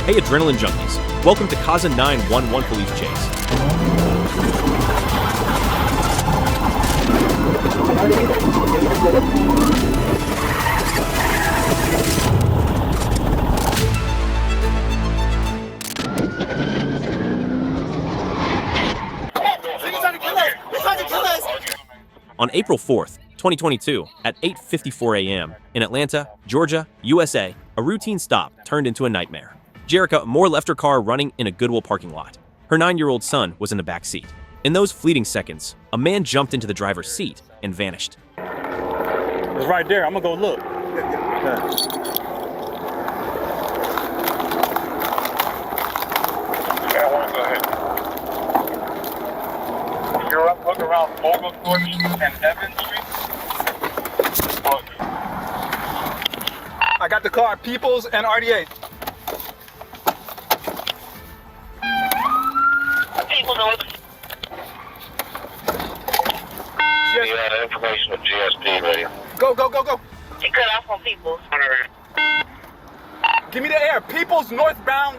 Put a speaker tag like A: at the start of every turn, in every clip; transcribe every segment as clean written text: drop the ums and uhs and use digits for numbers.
A: Hey adrenaline junkies, welcome to Coweta 911 Police Chase. On April 4th, 2022, at 8:54 a.m. in Atlanta, Georgia, USA, a routine stop turned into a nightmare. Jerica Moore left her car running in a Goodwill parking lot. Her 9-year-old son was in the back seat. In those fleeting seconds, a man jumped into the driver's seat and vanished.
B: It's right there. I'm gonna go look. You're up, look around Vogel Court and Evans Street. I got the car, Peoples and RDA.
C: You had information of GSP, ready?
B: Go.
D: She cut off on Peoples.
B: Give me the air. Peoples northbound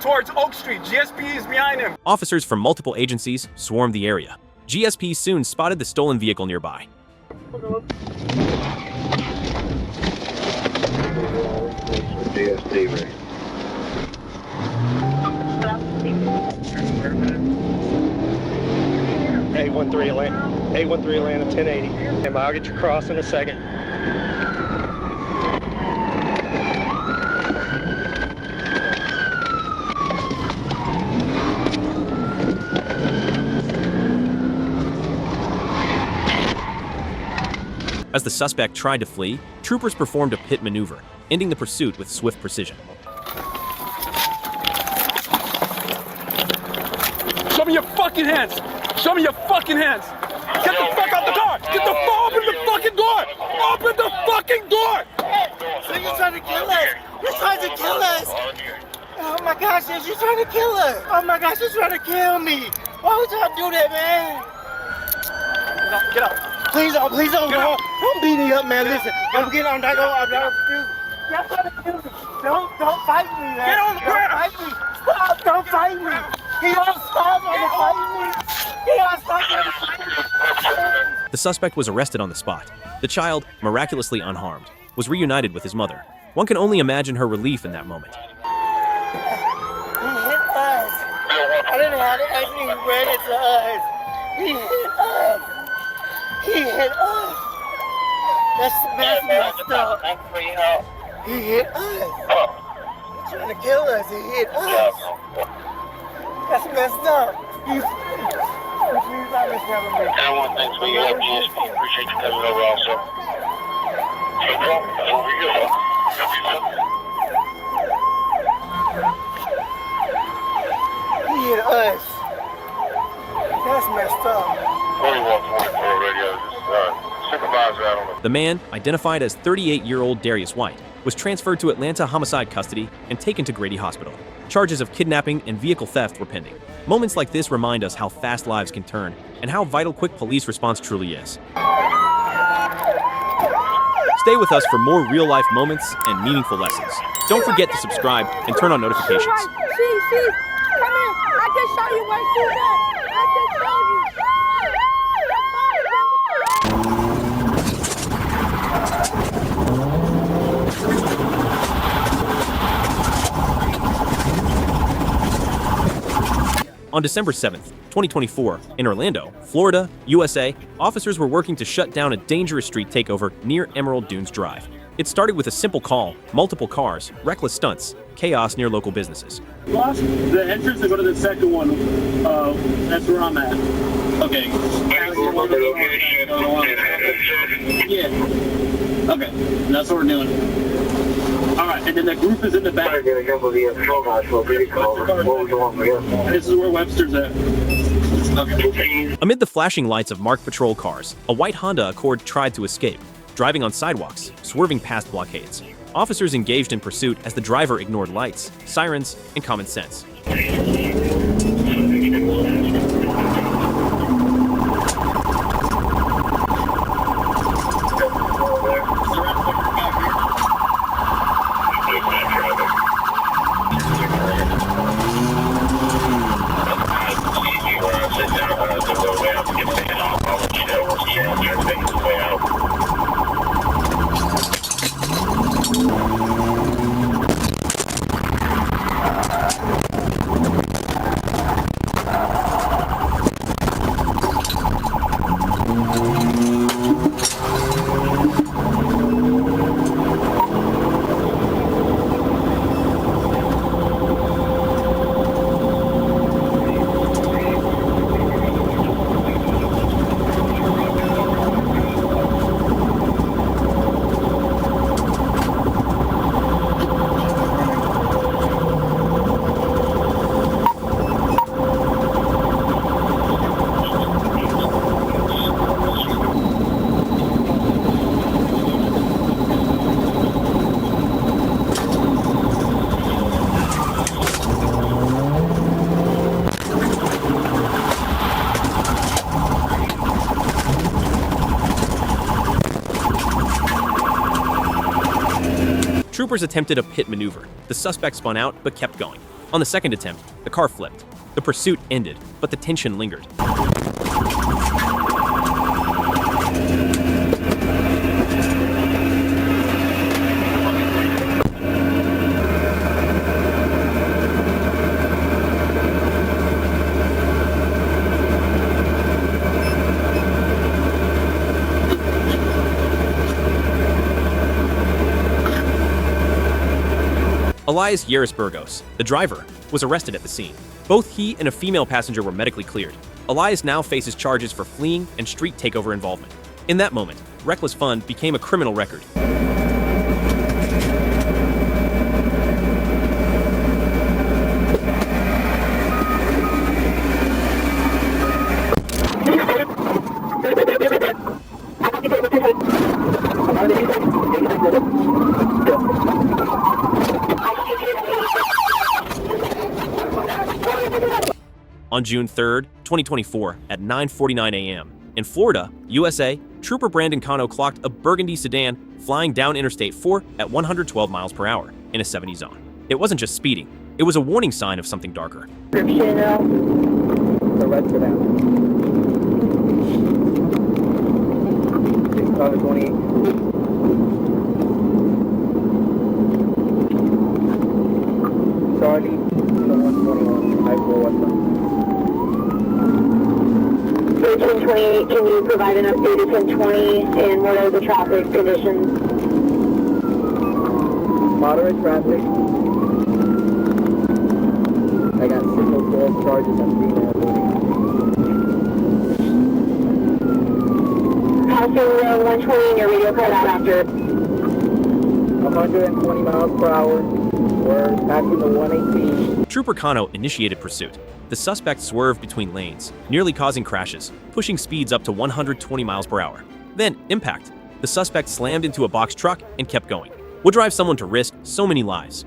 B: towards Oak Street. GSP is behind him.
A: Officers from multiple agencies swarmed the area. GSP soon spotted the stolen vehicle nearby.
C: GSP, ready?
E: 813 Atlanta, 1080. And I'll get you crossed in a second.
A: As the suspect tried to flee, troopers performed a pit maneuver, ending the pursuit with swift precision.
B: Show me your fucking hands. Show me your fucking hands. Get the fuck out the car. Get the fuck, open the fucking door. Open the fucking door.
F: So you're trying to kill us. You're trying to kill us. Oh my gosh, yes, you're trying to kill us. Oh my gosh, you're trying to kill me. Why would y'all do that, man?
B: Get out.
F: Please don't beat me up, man. Listen, I'm getting on that. I'm refusing. Y'all trying to kill me. Don't fight me, man.
B: Get on the ground.
F: Don't fight me. Stop, don't fight me. He don't stop trying to fight me. He don't stop trying to fight me.
A: The suspect was arrested on the spot. The child, miraculously unharmed, was reunited with his mother. One can only imagine her relief in that moment.
F: He hit us. I didn't have to actually ran into us. He hit us. He hit us. That's messed up. He hit us. He's trying to kill us. He hit us. That's messed up.
C: Everyone thanks for your help, GSP. Appreciate you coming over also. No problem. That's what we do.
F: He hit us. That's messed up.
C: 4144 radio. Supervisor out on the...
A: The man, identified as 38-year-old Darius White, was transferred to Atlanta homicide custody and taken to Grady Hospital. Charges of kidnapping and vehicle theft were pending. Moments like this remind us how fast lives can turn and how vital quick police response truly is. Stay with us for more real-life moments and meaningful lessons. Don't forget to subscribe and turn on notifications.
G: She, come here. I can show you where she's at. I can show you.
A: On December 7th, 2024, in Orlando, Florida, USA, officers were working to shut down a dangerous street takeover near Emerald Dunes Drive. It started with a simple call, multiple cars, reckless stunts, chaos near local businesses.
H: Lost the entrance to go to the second one. That's where I'm at. Okay. Yeah. Okay. That's what we're doing. All right, and then the group is in the back. This is where Webster's at. Okay.
A: Amid the flashing lights of marked patrol cars, a white Honda Accord tried to escape, driving on sidewalks, swerving past blockades. Officers engaged in pursuit as the driver ignored lights, sirens, and common sense. Troopers attempted a pit maneuver. The suspect spun out but kept going. On the second attempt, the car flipped. The pursuit ended, but the tension lingered. Elias Yaris Burgos, the driver, was arrested at the scene. Both he and a female passenger were medically cleared. Elias now faces charges for fleeing and street takeover involvement. In that moment, reckless fun became a criminal record. On June 3, 2024, at 9:49 a.m., in Florida, USA, Trooper Brandon Cano clocked a burgundy sedan flying down Interstate 4 at 112 miles per hour in a 70 zone. It wasn't just speeding, it was a warning sign of something darker.
E: The red sedan. It's probably 28. Charlie, 121, I-411.
D: 1028, can you provide an update to 1020 and what are the traffic conditions?
E: Moderate traffic. I got signal false charges on female.
D: Passing 120 and your radio cut out after.
E: 120 miles per hour. We're passing the 118.
A: Trooper Cano initiated pursuit. The suspect swerved between lanes, nearly causing crashes, pushing speeds up to 120 miles per hour. Then, impact. The suspect slammed into a box truck and kept going. What drives someone to risk so many lives?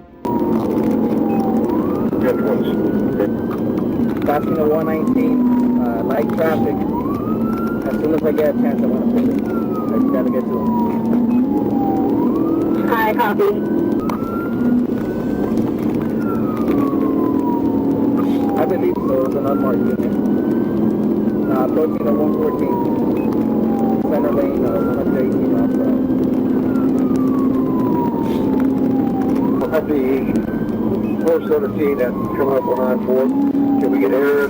E: Passing the 119, light traffic. As soon as I get a chance, I want to pull it. I just gotta get to him.
D: Hi, copy.
E: I believe so. It was an unmarked unit. Approaching the 114. Center lane, 118 miles per hour. At the 417 that's coming up on I-4. Can we get air?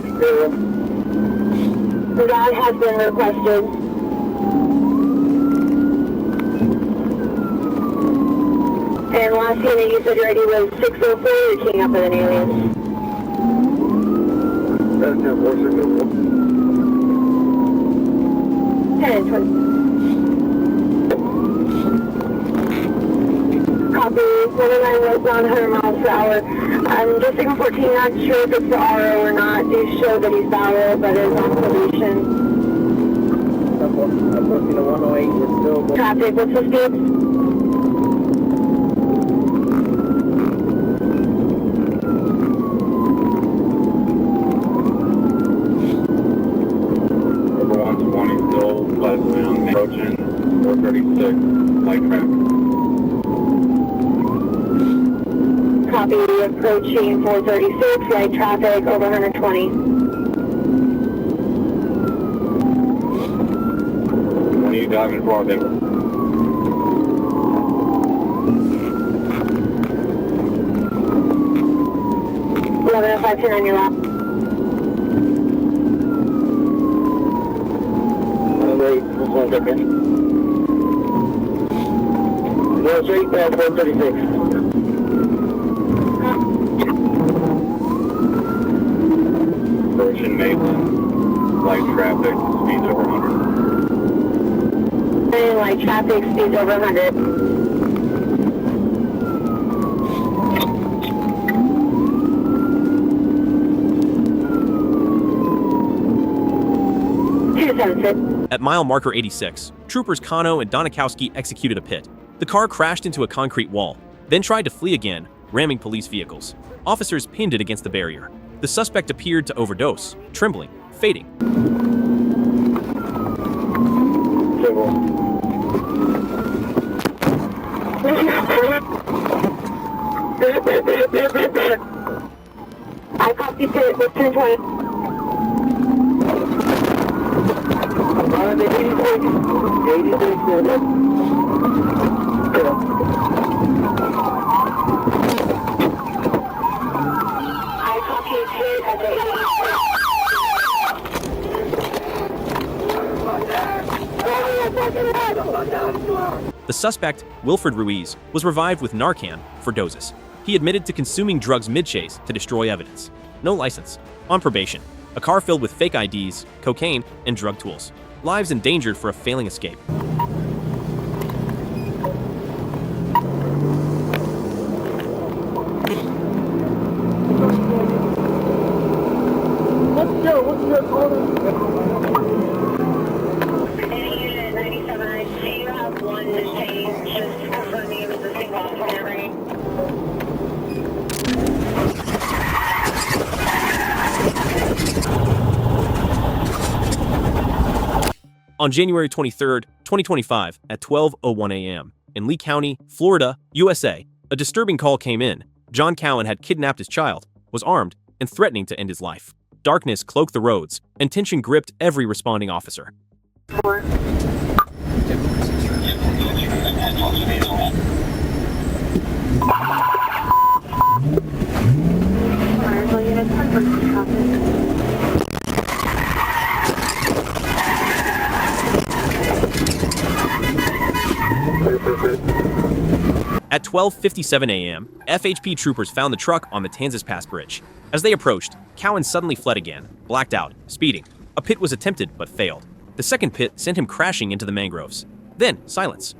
D: That has been requested. And last unit you said your ID was 604, you're keying up with an alias.
E: That's 464.
D: 10 and 20. Copy, 109 westbound, 100 miles per hour. I'm just signal 14, not sure if it's the RO or not. Do show that he's valid, but is on probation.
E: Approaching the 108, we're still going.
D: Traffic, what's the speed?
C: Approaching 436, light traffic.
D: Copy, approaching 436, light traffic, over 120.
C: 20 diving for Denver.
D: 1105, turn on your lap.
E: Wait, just 1 second. Go straight past 436.
C: Approaching Maitland, light traffic, speeds over 100.
D: And light traffic, speeds over 100.
A: At mile marker 86, troopers Cano and Donikowski executed a pit. The car crashed into a concrete wall, then tried to flee again, ramming police vehicles. Officers pinned it against the barrier. The suspect appeared to overdose, trembling, fading.
D: I copy pit with 1020.
E: On the 86. 86.
D: I copy pit at the 86.
A: The suspect, Wilfred Ruiz, was revived with Narcan for doses. He admitted to consuming drugs mid-chase to destroy evidence. No license. On probation. A car filled with fake IDs, cocaine, and drug tools. Lives endangered for a failing escape.
D: Unit 97, I see you have one detained, just confirming it was a single delivery.
A: On January 23, 2025, at 12:01 a.m., in Lee County, Florida, USA, a disturbing call came in. John Cowan had kidnapped his child, was armed, and threatening to end his life. Darkness cloaked the roads, and tension gripped every responding officer.
D: 4. Unit 10 copy.
A: At 12:57 a.m., FHP troopers found the truck on the Matanzas Pass Bridge. As they approached, Cowan suddenly fled again, blacked out, speeding. A pit was attempted but failed. The second pit sent him crashing into the mangroves. Then, silence.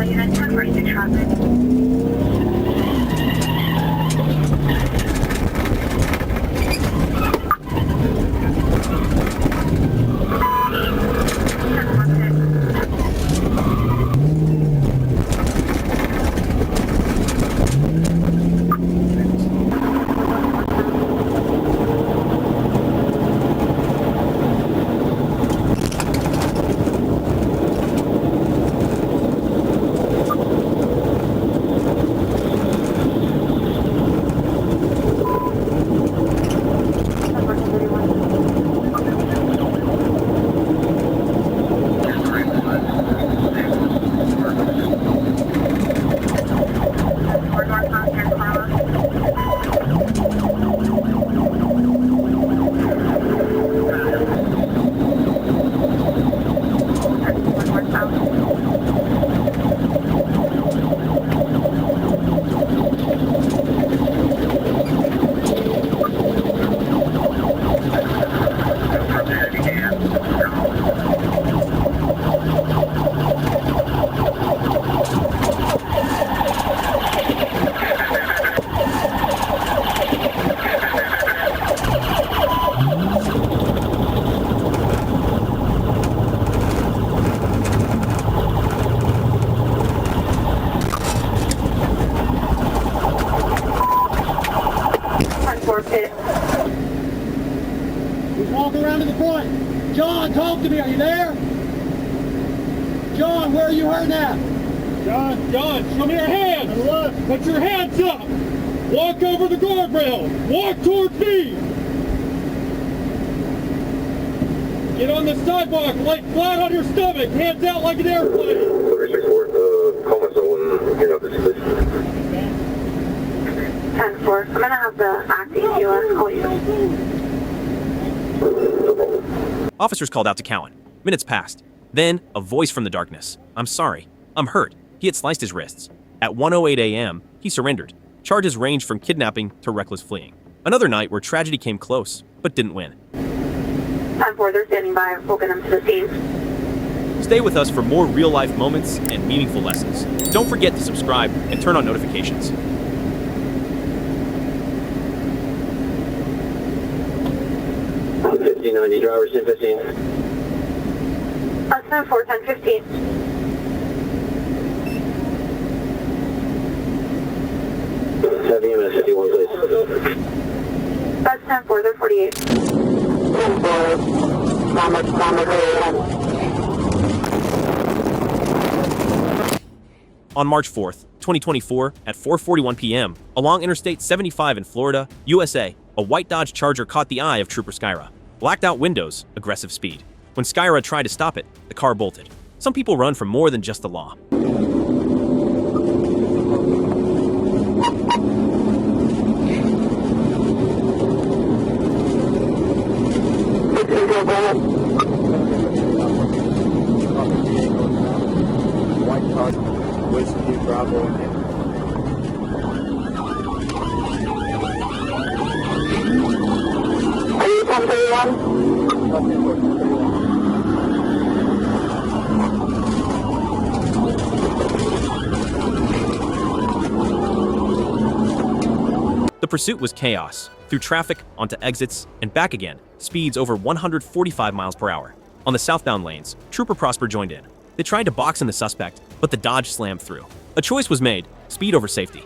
D: Unit 10 traffic.
H: Walk around to the front. John, talk to me. Are you there? John, where are you hurting at? John, show me your hands. Look. Put your hands up. Walk over the guardrail. Walk towards me. Get on the sidewalk, lay flat on your stomach. Hands out like an airplane.
C: 36-4, call my someone, you know, this is
D: 10-4. I'm gonna have the acting US call you.
A: Officers called out to Cowan. Minutes passed. Then, a voice from the darkness. "I'm sorry. I'm hurt." He had sliced his wrists. At 1:08 a.m., he surrendered. Charges ranged from kidnapping to reckless fleeing. Another night where tragedy came close, but didn't win.
D: 10-4, they're standing by. We'll get them to the scene.
A: Stay with us for more real-life moments and meaningful lessons. Don't forget to subscribe and turn on notifications.
C: I'm 1590, driver 1015.
D: 10-4, 10-15.
C: Have you minutes 51, please.
D: That's 10-4, they're 48. 10-4, Mama,
A: On March 4th, 2024, at 4:41 p.m., along Interstate 75 in Florida, USA, a white Dodge Charger caught the eye of Trooper Skyra. Blacked out windows, aggressive speed. When Skyra tried to stop it, the car bolted. Some people run from more than just the law.
E: White car, whiskey, Bravo.
D: Are you 1031?
A: The pursuit was chaos, through traffic, onto exits, and back again, speeds over 145 miles per hour. On the southbound lanes, Trooper Prosper joined in. They tried to box in the suspect, but the Dodge slammed through. A choice was made, speed over safety.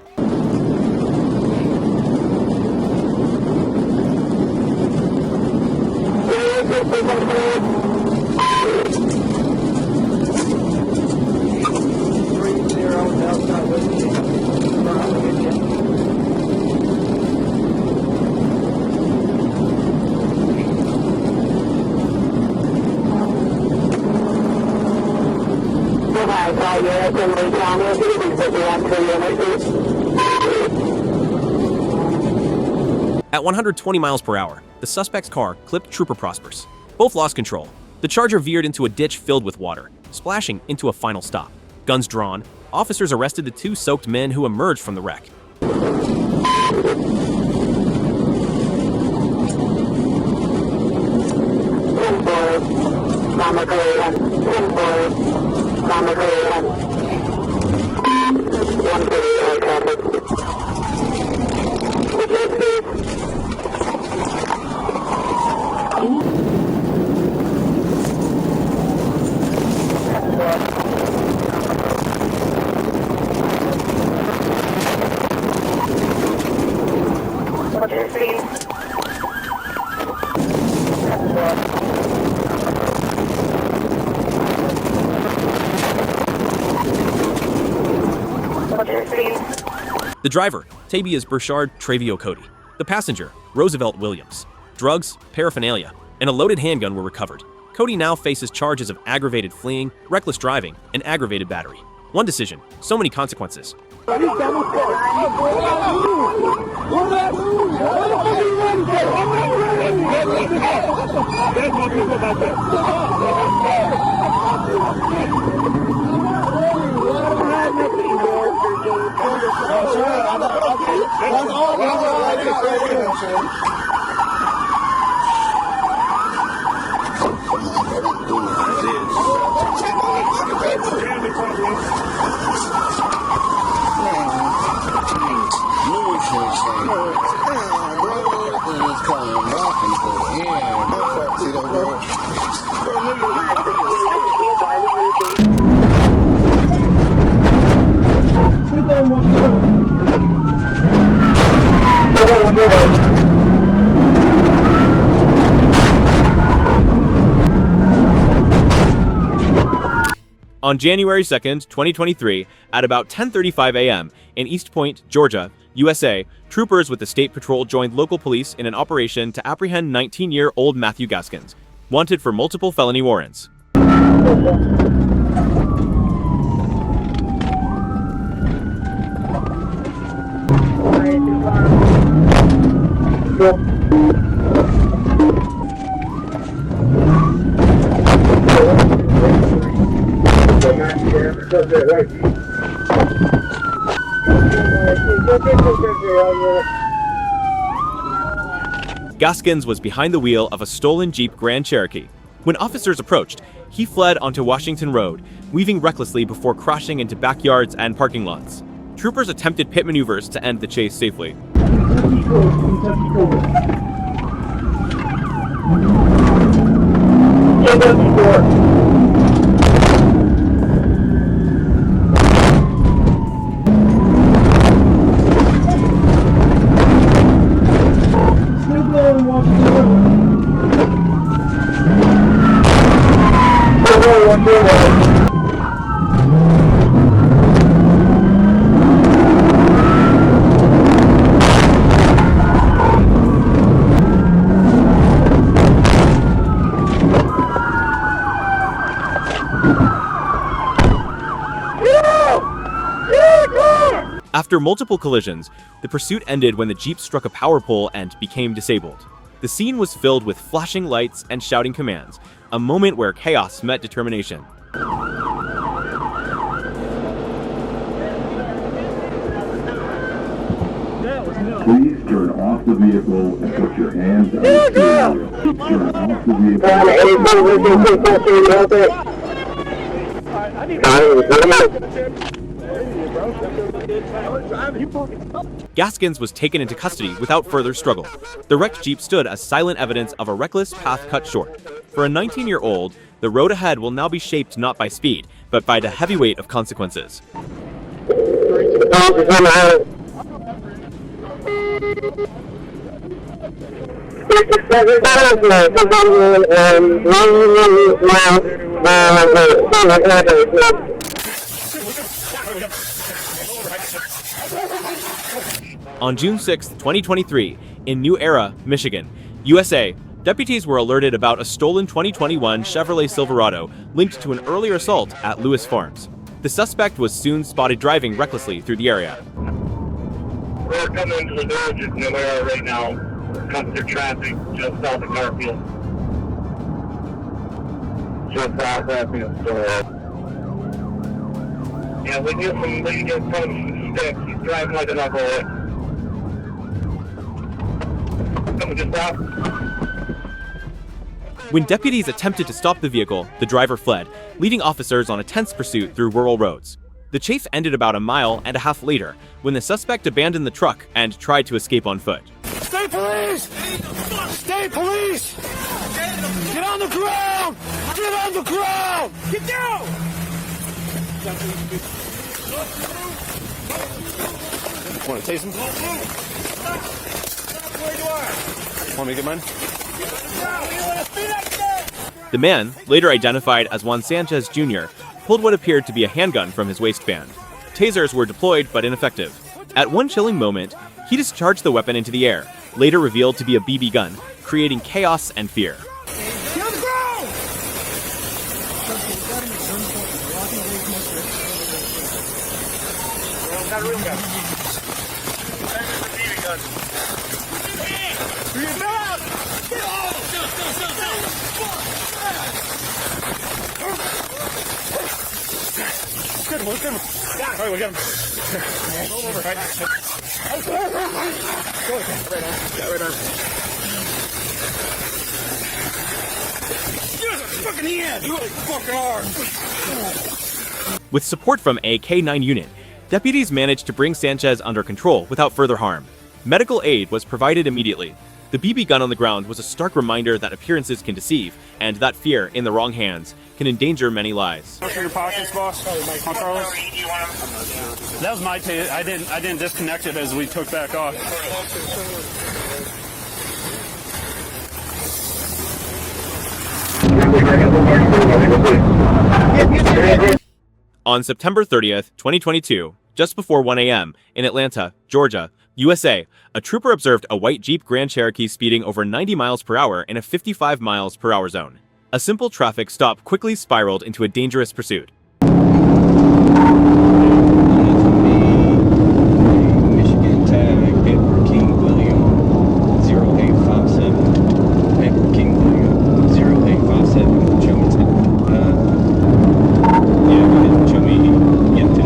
A: At 120 miles per hour, the suspect's car clipped Trooper Prosper's. Both lost control. The Charger veered into a ditch filled with water, splashing into a final stop. Guns drawn, officers arrested the two soaked men who emerged from the wreck. The driver, Tabias Burchard Travio Cody. The passenger, Roosevelt Williams. Drugs, paraphernalia, and a loaded handgun were recovered. Cody now faces charges of aggravated fleeing, reckless driving, and aggravated battery. One decision, so many consequences. On January 2nd, 2023, at about 10:35 a.m. in East Point, Georgia, USA, troopers with the State Patrol joined local police in an operation to apprehend 19-year-old Matthew Gaskins, wanted for multiple felony warrants. Gaskins was behind the wheel of a stolen Jeep Grand Cherokee. When officers approached, he fled onto Washington Road, weaving recklessly before crashing into backyards and parking lots. Troopers attempted pit maneuvers to end the chase safely. After multiple collisions, the pursuit ended when the Jeep struck a power pole and became disabled. The scene was filled with flashing lights and shouting commands, a moment where chaos met determination.
I: Please turn off the vehicle and put your hands on the steering wheel. Turn off the vehicle.
A: Gaskins was taken into custody without further struggle. The wrecked Jeep stood as silent evidence of a reckless path cut short. For a 19-year-old, the road ahead will now be shaped not by speed, but by the heavy weight of consequences. On June 6, 2023, in New Era, Michigan, USA, deputies were alerted about a stolen 2021 Chevrolet Silverado linked to an earlier assault at Lewis Farms. The suspect was soon spotted driving recklessly through the area.
C: We're coming into the village of New Era right now. Constant traffic just south of Garfield. Just south of Garfield. Yeah, we knew from when you get in front of some sticks, he's driving like a knucklehead. Coming just out.
A: When deputies attempted to stop the vehicle, the driver fled, leading officers on a tense pursuit through rural roads. The chase ended about a mile and a half later, when the suspect abandoned the truck and tried to escape on foot.
F: State police! State police! Get on the ground! Get on the ground! Get down!
B: Want to taste him? Want me to get mine?
A: The man, later identified as Juan Sanchez Jr., pulled what appeared to be a handgun from his waistband. Tasers were deployed but ineffective. At one chilling moment, he discharged the weapon into the air, later revealed to be a BB gun, creating chaos and fear.
F: Get on the ground!
C: Got a real gun.
B: Good one, good one. All right, we got him. Roll over. Right. Go again. Right on. Yeah, right on. Use a fucking hand. You fucking hard.
A: With support from a K-9 unit, deputies managed to bring Sanchez under control without further harm. Medical aid was provided immediately. The BB gun on the ground was a stark reminder that appearances can deceive, and that fear, in the wrong hands, can endanger many lives.
H: For your pockets, boss. Huh, Carlos? That was my taser. I didn't disconnect it as we took back off.
A: On September 30th, 2022, just before 1 a.m., in Atlanta, Georgia, USA, a trooper observed a white Jeep Grand Cherokee speeding over 90 miles per hour in a 55 miles per hour zone. A simple traffic stop quickly spiraled into a dangerous pursuit.
J: Michigan tag, Edward King William, 0857. Edward King William, 0857. Show me yeah, go ahead and show me. Yep, to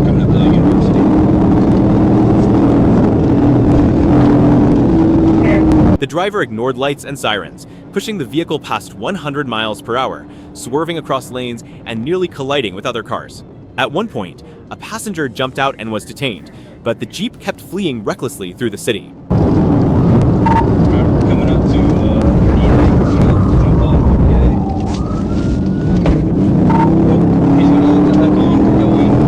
J: coming up to the university.
A: The driver ignored lights and sirens, pushing the vehicle past 100 miles per hour, swerving across lanes and nearly colliding with other cars. At one point, a passenger jumped out and was detained, but the Jeep kept fleeing recklessly through the city.
J: Coming up to jump off, okay. Oh, he's gonna let that back on. We're going now.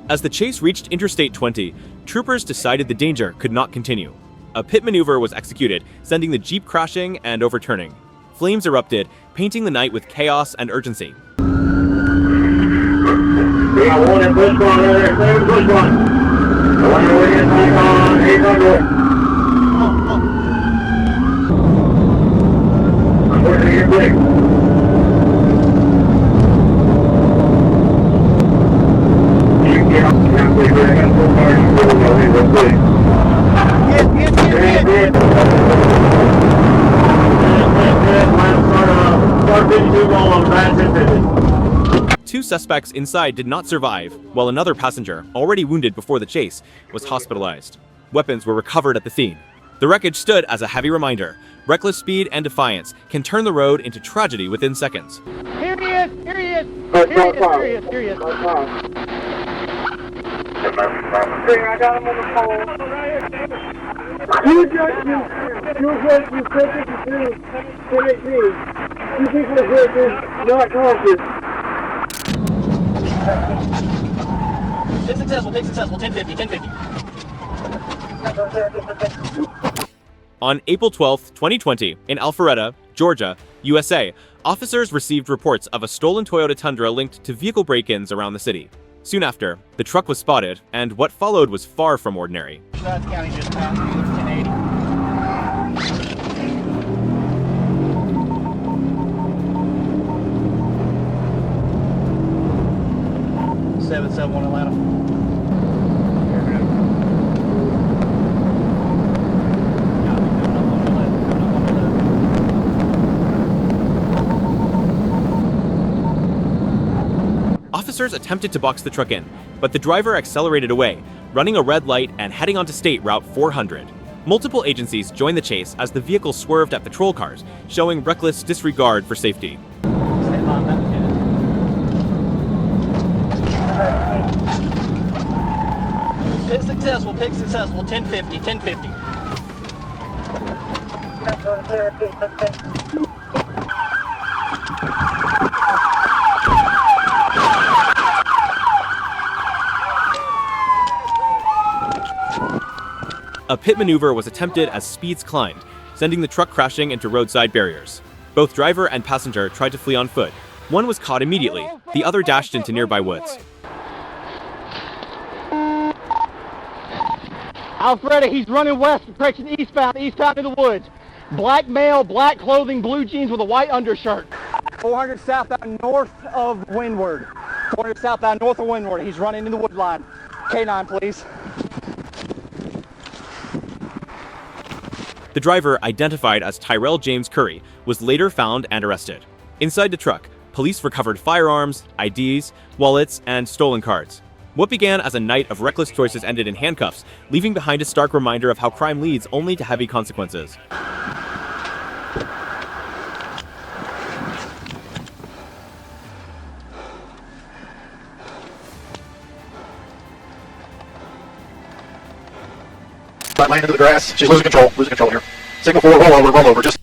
A: As the chase reached Interstate 20, troopers decided the danger could not continue. A pit maneuver was executed, sending the Jeep crashing and overturning. Flames erupted, painting the night with chaos and urgency.
C: We got one in Bush one, right there. Bush one.
A: Two suspects inside did not survive, while another passenger, already wounded before the chase, was hospitalized. Weapons were recovered at the scene. The wreckage stood as a heavy reminder. Reckless speed and defiance can turn the road into tragedy within seconds.
F: Here he is! Here he is! Here he is! Here he is! Here he is!
D: I got him on the phone. You just you 1052, 1018. Two people are here, not conscious.
F: Take successful, 1050, 1050.
A: On April 12, 2020, in Alpharetta, Georgia, USA, officers received reports of a stolen Toyota Tundra linked to vehicle break-ins around the city. Soon after, the truck was spotted, and what followed was far from ordinary.
F: Coweta County just passed me, 1080. 771 Atlanta.
A: Officers attempted to box the truck in, but the driver accelerated away, running a red light and heading onto State Route 400. Multiple agencies joined the chase as the vehicle swerved at patrol cars, showing reckless disregard for safety.
F: Pick successful, 1050, 1050.
A: A pit maneuver was attempted as speeds climbed, sending the truck crashing into roadside barriers. Both driver and passenger tried to flee on foot. One was caught immediately, the other dashed into nearby woods.
F: Alpharetta, he's running west, direction eastbound in the woods. Black male, black clothing, blue jeans with a white undershirt. 400 southbound north of Windward. 400 southbound north of Windward. He's running in the wood line. K9, please.
A: The driver, identified as Tyrell James Curry, was later found and arrested. Inside the truck, police recovered firearms, IDs, wallets, and stolen cards. What began as a night of reckless choices ended in handcuffs, leaving behind a stark reminder of how crime leads only to heavy consequences.
K: Laying into the grass. She's losing control here. Signal 4, rollover, just.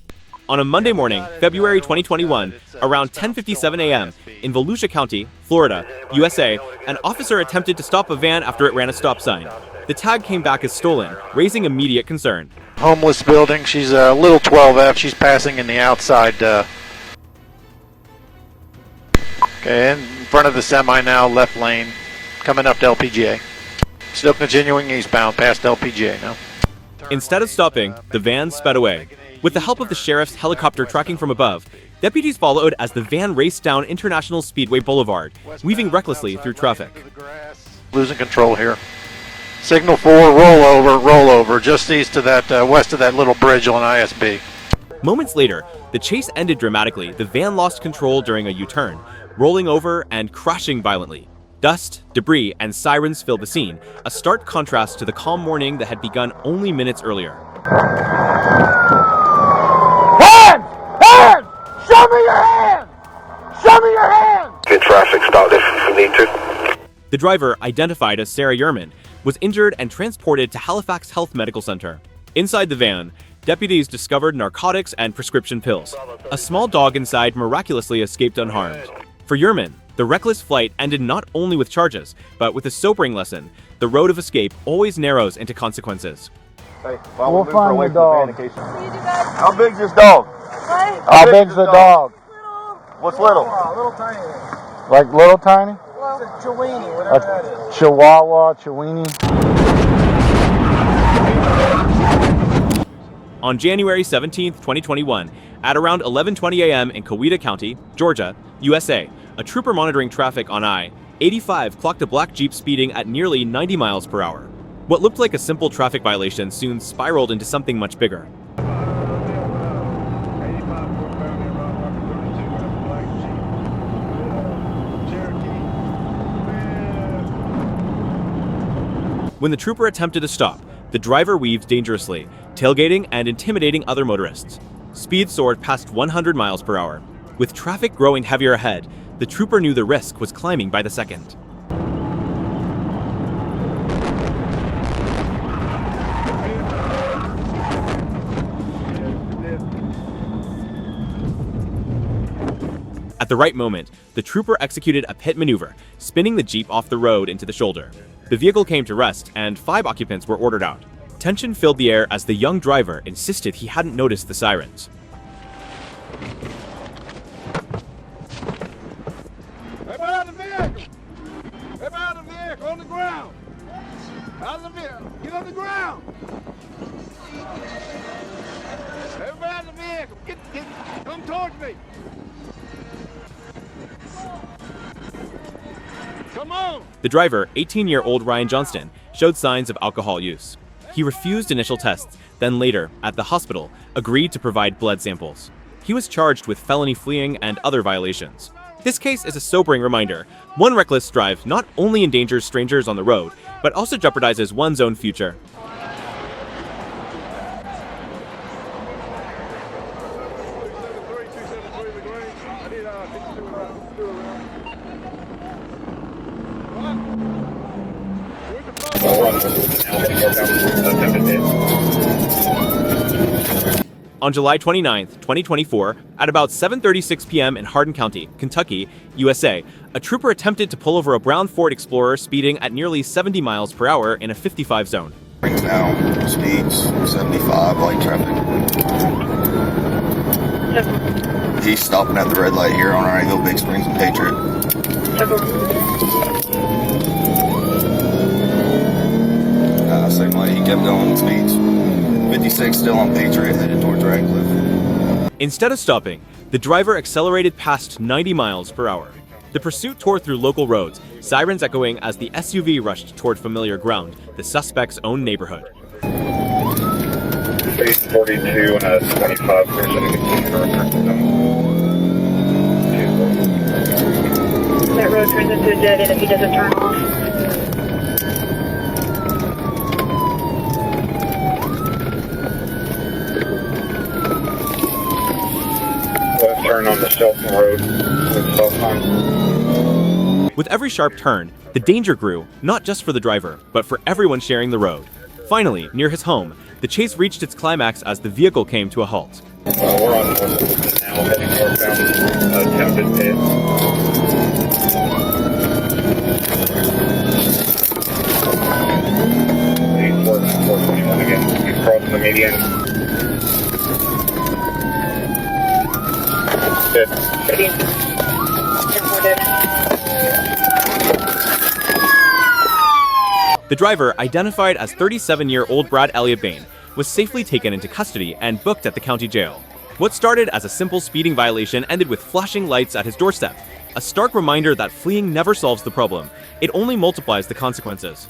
A: On a Monday morning, February 2021, around 10:57 a.m., in Volusia County, Florida, USA, an officer attempted to stop a van after it ran a stop sign. The tag came back as stolen, raising immediate concern.
K: Homeless building. She's a little 12F. She's passing in the outside. Okay, in front of the semi now, left lane, coming up to LPGA. Still continuing eastbound past LPGA now.
A: Instead of stopping, the van sped away. With the help of the sheriff's helicopter tracking from above, deputies followed as the van raced down International Speedway Boulevard, weaving recklessly through traffic.
K: Losing control here. Signal 4, rollover, just east of that, west of that little bridge on ISB.
A: Moments later, the chase ended dramatically. The van lost control during a U-turn, rolling over and crashing violently. Dust, debris, and sirens filled the scene, a stark contrast to the calm morning that had begun only minutes earlier.
F: Hands! Hands! Show me your hands! Show me your hands!
C: Get traffic stop if you need to.
A: The driver, identified as Sarah Yerman, was injured and transported to Halifax Health Medical Center. Inside the van, deputies discovered narcotics and prescription pills. A small dog inside miraculously escaped unharmed. For Yerman, the reckless flight ended not only with charges, but with a sobering lesson. The road of escape always narrows into consequences.
E: Hey, we'll find the dog.
C: How big's this dog?
E: How big's the dog?
C: What's little?
E: Little tiny. Like little tiny?
F: Well, Chiweenie,
E: A Chihuahua, Chiweenie.
A: On January 17, 2021, at around 11:20 a.m. in Coweta County, Georgia, USA, a trooper monitoring traffic on I-85 clocked a black Jeep speeding at nearly 90 miles per hour. What looked like a simple traffic violation soon spiraled into something much bigger. When the trooper attempted to stop, the driver weaved dangerously, tailgating and intimidating other motorists. Speed soared past 100 miles per hour. With traffic growing heavier ahead, the trooper knew the risk was climbing by the second. At the right moment, the trooper executed a pit maneuver, spinning the Jeep off the road into the shoulder. The vehicle came to rest, and 5 occupants were ordered out. Tension filled the air as the young driver insisted he hadn't noticed the sirens.
H: Everybody out of the vehicle! Everybody out of the vehicle, on the ground! Out of the vehicle, get on the ground! Everybody out of the vehicle, come towards me! Come on!
A: The driver, 18-year-old Ryan Johnston, showed signs of alcohol use. He refused initial tests, then later, at the hospital, agreed to provide blood samples. He was charged with felony fleeing and other violations. This case is a sobering reminder. One reckless drive not only endangers strangers on the road, but also jeopardizes one's own future. On July 29, 2024, at about 7:36 p.m. in Harden County, Kentucky, USA, a trooper attempted to pull over a brown Ford Explorer speeding at nearly 70 miles per hour in a 55 zone.
L: Now, speeds 75, light traffic. He's stopping at the red light here on our Hill Big Springs and Patriot. Same light, he kept going with speeds. 56 still on Patriot, headed towards Radcliffe.
A: Instead of stopping, the driver accelerated past 90 miles per hour. The pursuit tore through local roads, sirens echoing as the SUV rushed toward familiar ground, the suspect's own neighborhood.
C: Phase 42 has 25
D: That road turns into a dead end if he doesn't turn off.
C: Left turn on the Shelton Road with stop sign.
A: With every sharp turn, the danger grew, not just for the driver, but for everyone sharing the road. Finally, near his home, the chase reached its climax as the vehicle came to a halt.
C: We're on now, heading northbound, attempted pit. He's 421 again. He's crossing the median. Dead.
A: The driver, identified as 37-year-old Brad Elliott Bain, was safely taken into custody and booked at the county jail. What started as a simple speeding violation ended with flashing lights at his doorstep, a stark reminder that fleeing never solves the problem. It only multiplies the consequences.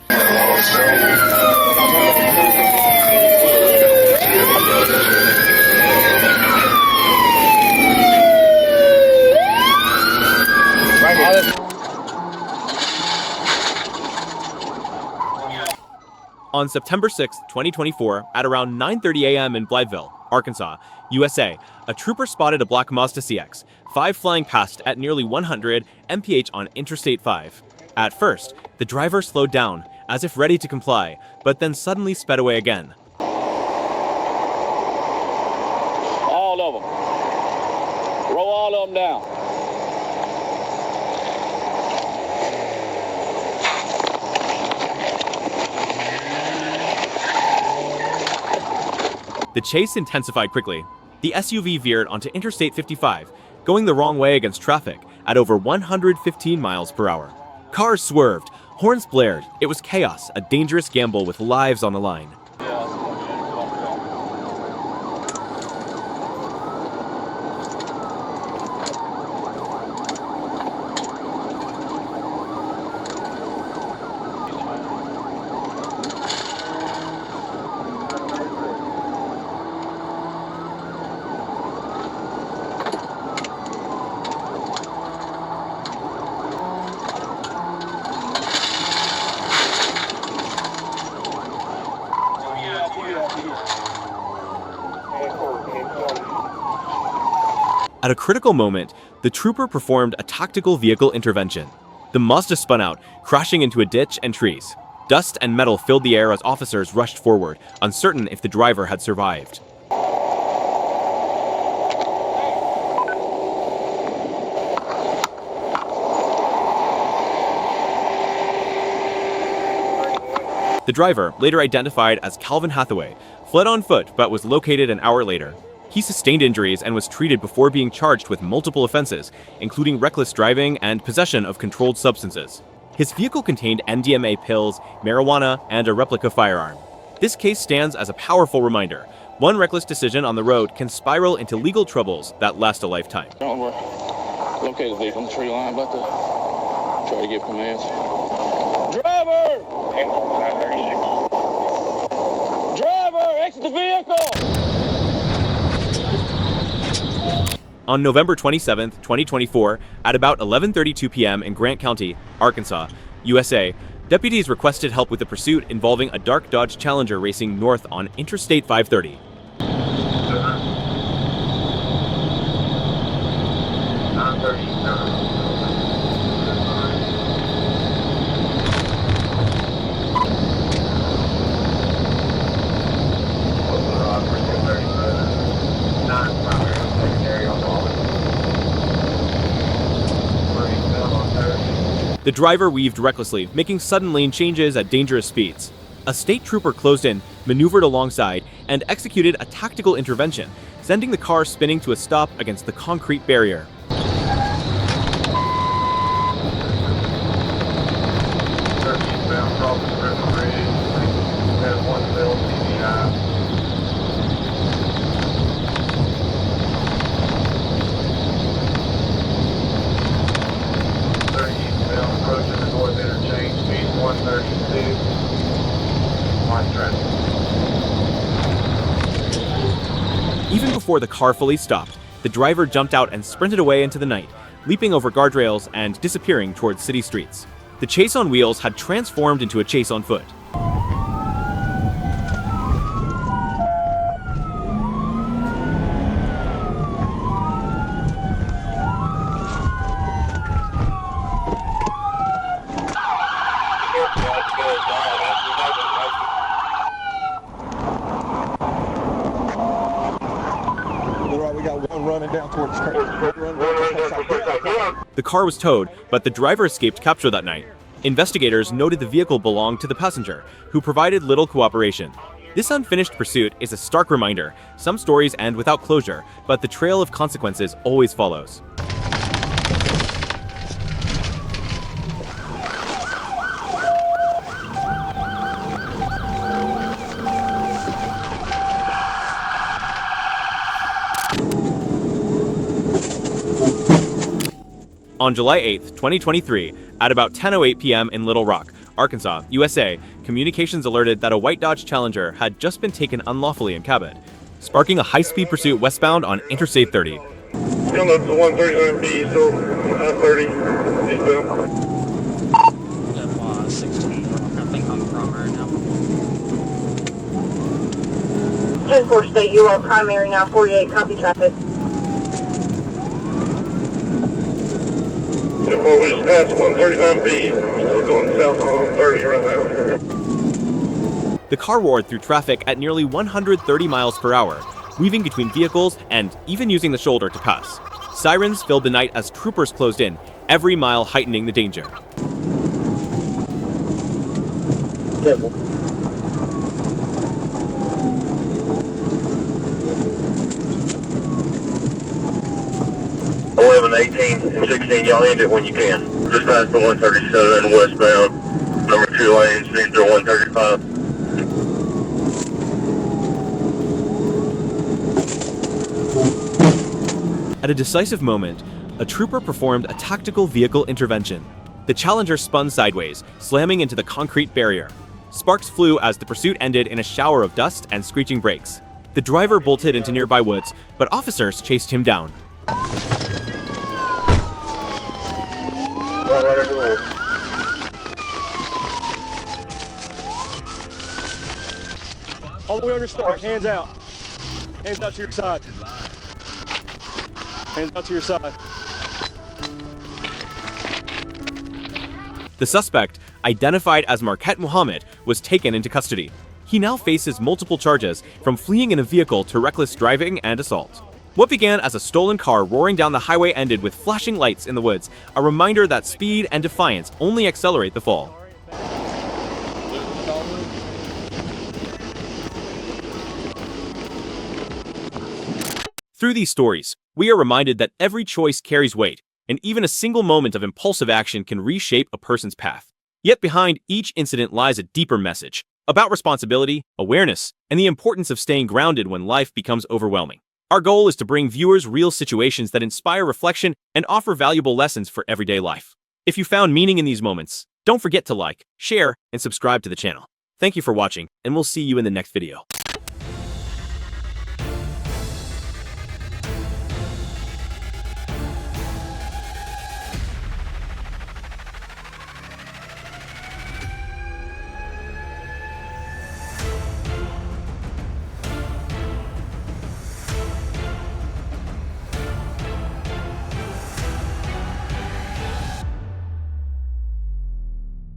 A: On September 6, 2024, at around 9:30 a.m. in Blytheville, Arkansas, USA, a trooper spotted a black Mazda CX, 5 flying past at nearly 100 mph on Interstate 5. At first, the driver slowed down, as if ready to comply, but then suddenly sped away again.
B: All of them. Roll all of them down.
A: The chase intensified quickly. The SUV veered onto Interstate 55, going the wrong way against traffic at over 115 miles per hour. Cars swerved, Horns blared. It was chaos, a dangerous gamble with lives on the line. At a critical moment, the trooper performed a tactical vehicle intervention. The Mazda spun out, crashing into a ditch and trees. Dust and metal filled the air as officers rushed forward, uncertain if the driver had survived. The driver, later identified as Calvin Hathaway, fled on foot but was located an hour later. He sustained injuries and was treated before being charged with multiple offenses, including reckless driving and possession of controlled substances. His vehicle contained MDMA pills, marijuana, and a replica firearm. This case stands as a powerful reminder. One reckless decision on the road can spiral into legal troubles that last a lifetime.
M: We're located the vehicle on the tree line, about to try to give commands. Driver! Driver, exit the vehicle!
A: On November 27, 2024, at about 11:32 p.m. in Grant County, Arkansas, USA, deputies requested help with a pursuit involving a dark Dodge Challenger racing north on Interstate 530. The driver weaved recklessly, making sudden lane changes at dangerous speeds. A state trooper closed in, maneuvered alongside, and executed a tactical intervention, sending the car spinning to a stop against the concrete barrier. Even before the car fully stopped, the driver jumped out and sprinted away into the night, leaping over guardrails and disappearing towards city streets. The chase on wheels had transformed into a chase on foot. The car was towed, but the driver escaped capture that night. Investigators noted the vehicle belonged to the passenger, who provided little cooperation. This unfinished pursuit is a stark reminder. Some stories end without closure, but the trail of consequences always follows. On July 8, 2023, at about 10:08 p.m. in Little Rock, Arkansas, USA, communications alerted that a white Dodge Challenger had just been taken unlawfully in Cabot, sparking a high-speed pursuit westbound on Interstate 30.
C: Hello, the 139B, so I-30, eastbound.
N: 16, I think I'm from right now.
D: 10-4 state, you are primary now, 48, copy traffic.
C: Well, we just passed 139B, so we're going south on 130 right now.
A: The car roared through traffic at nearly 130 miles per hour, weaving between vehicles and even using the shoulder to pass. Sirens filled the night as troopers closed in, every mile heightening the danger.
C: Careful. 11, 18, and 16, y'all end it when you can. Just past the 137 westbound. Number 2 lanes, 30135.
A: At a decisive moment, a trooper performed a tactical vehicle intervention. The Challenger spun sideways, slamming into the concrete barrier. Sparks flew as the pursuit ended in a shower of dust and screeching brakes. The driver bolted into nearby woods, but officers chased him down.
H: All the way on your start, hands out. Hands out to your side. Hands out to your side.
A: The suspect, identified as Marquette Muhammad, was taken into custody. He now faces multiple charges, from fleeing in a vehicle to reckless driving and assault. What began as a stolen car roaring down the highway ended with flashing lights in the woods, a reminder that speed and defiance only accelerate the fall. Through these stories, we are reminded that every choice carries weight, and even a single moment of impulsive action can reshape a person's path. Yet behind each incident lies a deeper message about responsibility, awareness, and the importance of staying grounded when life becomes overwhelming. Our goal is to bring viewers real situations that inspire reflection and offer valuable lessons for everyday life. If you found meaning in these moments, don't forget to like, share, and subscribe to the channel. Thank you for watching, and we'll see you in the next video.